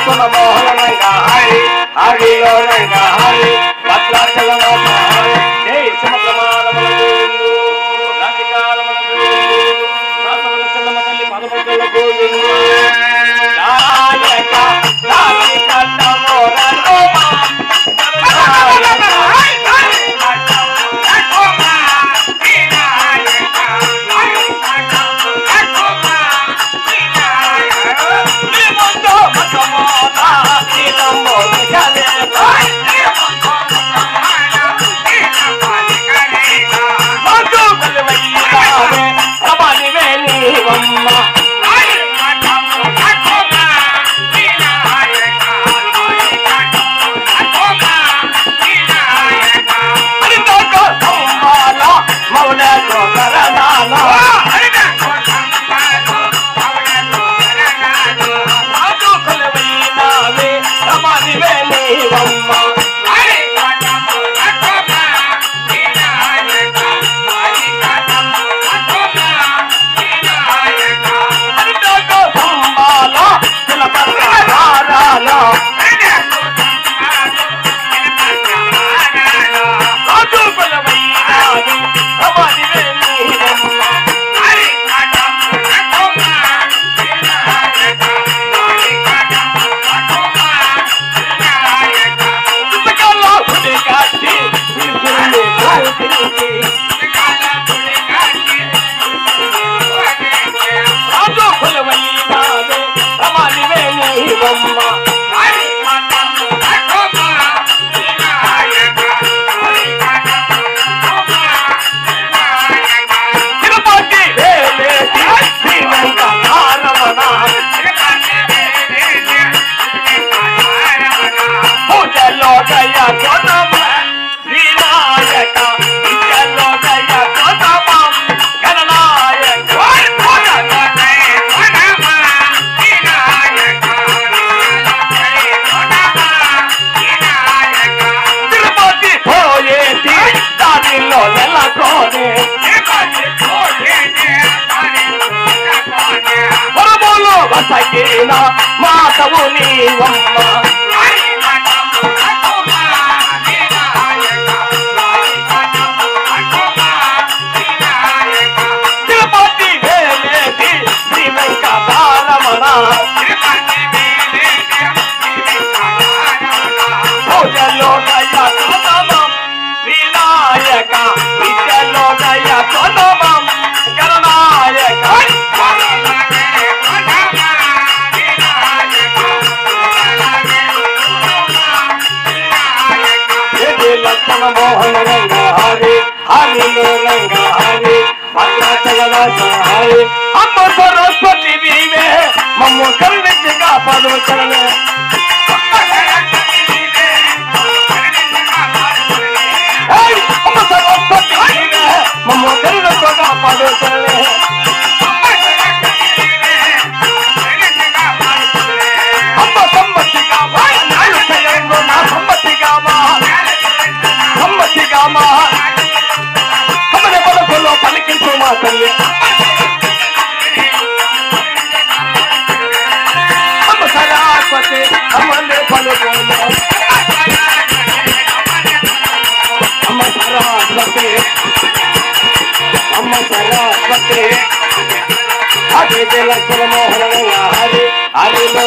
లక్ష్మణ మోహనంగా హరి హరిలో రంగా హరి భద్రాచలనాథ హరి జై సమప్రమాణములకు రాధికారములకు శాసన చెల్లమ్మ తల్లి పదములకు నాయక నాయక నమోరలో మాతవు నీవమ్మ తిరుపతి వేలేటి శ్రీ వెంకటారమణ పూజలో దయ కొనమం వినాయక విద్యలో దయ కొనమం గణనాయక లక్ష్మణ మోహన రంగ హరి హరిలో రంగ హరి భద్రాచలనాథ హరి అమ్మ సరస్వతి నీవే మమ్ము కరుణించి కాపాడు చరణే అమ్మ సరస్వతి నీవే మమ్ము కరుణించి కాపాడు చరణే అమ్మ సమ్మతి కావా నా సమ్మతి కావా కమల పలుకులో పలికించు మా తల్లి అమ్మ సరస్వతి అమ్మలే పలుకులో అమ్మ సరస్వతి హరి లక్ష్మణ మోహన హరి హరిలో